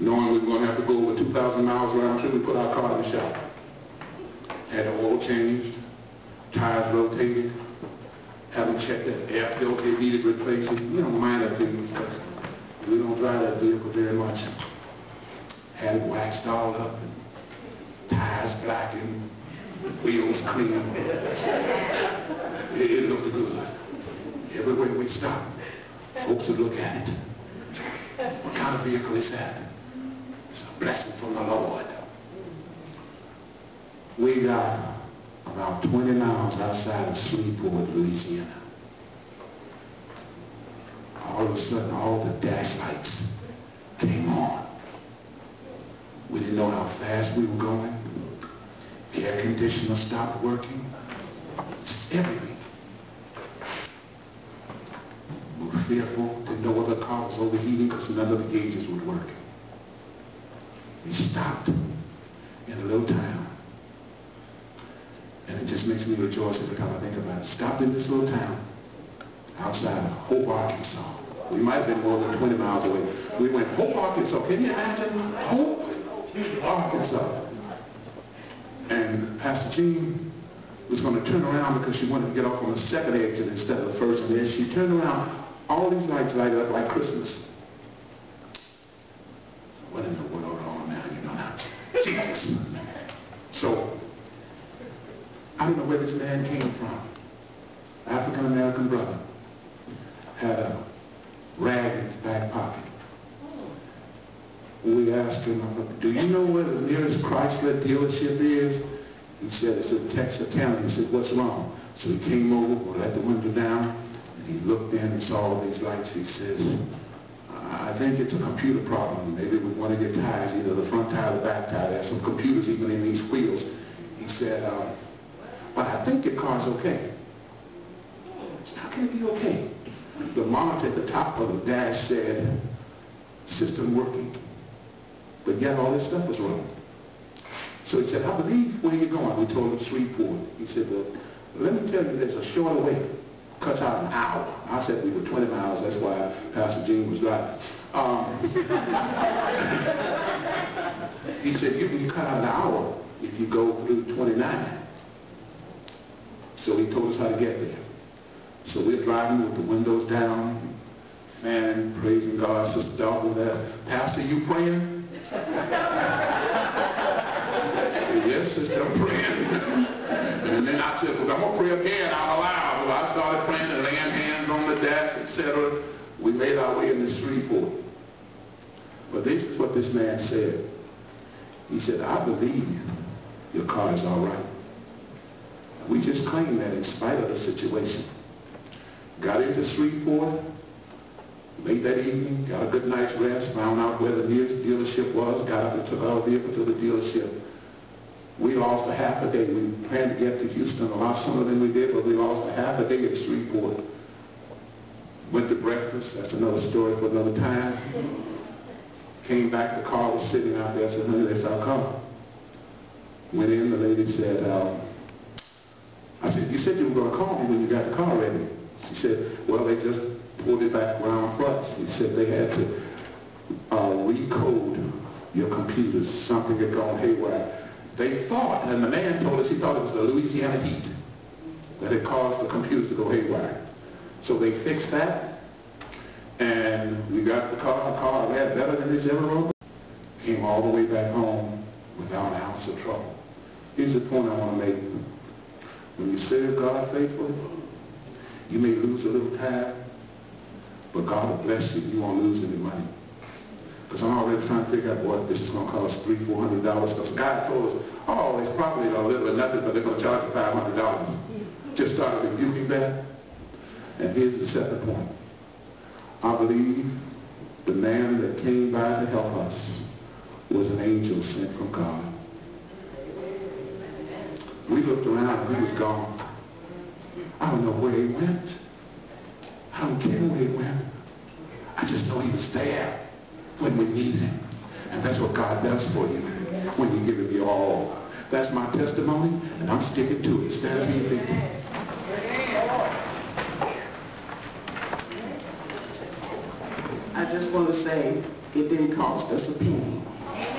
Knowing we were going to have to go over 2,000 miles around trip, we put our car in the shop. Had the oil changed, tires rotated, had them check that air filter needed replacing. You don't mind that thing because we don't drive that vehicle very much. Had it waxed all up, and tires blackened, wheels clean. It looked good. Everywhere we stopped, folks would look at it. What kind of vehicle is that? It's a blessing from the Lord. We got about 20 miles outside of Shreveport, Louisiana. All of a sudden, all the dash lights came on. We didn't know how fast we were going. The air conditioner stopped working. Just everything. We were fearful, didn't know whether the car was overheating because none of the gauges would work. We stopped in a little town. And it just makes me rejoice every time I think about it. Stopped in this little town outside of Hope, Arkansas. We might have been more than 20 miles away. We went, Hope, Arkansas. Can you imagine? Hope, Arkansas. And Pastor Jean was going to turn around because she wanted to get off on the second exit instead of the first. And as she turned around, all these lights lighted up like Christmas. What in the world all now, you know now? Jesus. So, I don't know where this man came from. African-American brother. Had a rag in his back pocket. We asked him, do you know where the nearest Chrysler dealership is? He said, it's in Texarkana. He said, what's wrong? So he came over, let the window down, and he looked in and saw all these lights. He says, I think it's a computer problem. Maybe with one of your tires, either the front tire or the back tire. There's some computers even in these wheels. He said, but I think your car's okay. So how can it be okay? The monitor at the top of the dash said, system working. But yet all this stuff was wrong. So he said, I believe where you're going. We told him Shreveport. He said, well, let me tell you there's a shorter way. Cuts out an hour. I said we were 20 miles. That's why Pastor Jean was right. He said, you can cut out an hour if you go through 29. So he told us how to get there. So we're driving with the windows down, man, praising God. Sister Dalton was asked, Pastor, you praying? I said, yes, sister, I'm praying. And then I said, well, I'm going to pray again out loud. Well, I started praying and laying hands on the dash, etc. We made our way into Shreveport. But this is what this man said. He said, I believe your car is all right. We just claimed that in spite of the situation. Got into Shreveport late that evening, got a good night's rest, found out where the nearest dealership was, got up and took our vehicle to the dealership. We lost a half a day. We planned to get to Houston a lot sooner than we did, but we lost a half a day at Shreveport. Went to breakfast. That's another story for another time. Came back, the car was sitting out there. I said, honey, that's our car. Went in, the lady said, I said, you said you were going to call me when you got the car ready. She said, well, they just pulled it back around front. She said they had to recode your computers. Something had gone haywire. They thought, and the man told us he thought it was the Louisiana heat that had caused the computers to go haywire. So they fixed that, and we got the car ran better than it's ever run. Came all the way back home without an ounce of trouble. Here's the point I want to make. When you serve God faithfully, you may lose a little time, but God will bless you. You won't lose any money. Because I'm already trying to figure out what this is going to cost $300, $400. Because God told us, oh, it's probably a little bit nothing, but they're going to charge you $500. Just started rebuking that. And here's the second point. I believe the man that came by to help us was an angel sent from God. We looked around and he was gone. I don't know where he went. I don't care where he went. I just know he was there when we needed him. And that's what God does for you when you give him your all. That's my testimony, and I'm sticking to it. Stand to your feet. I just want to say It didn't cost us a penny.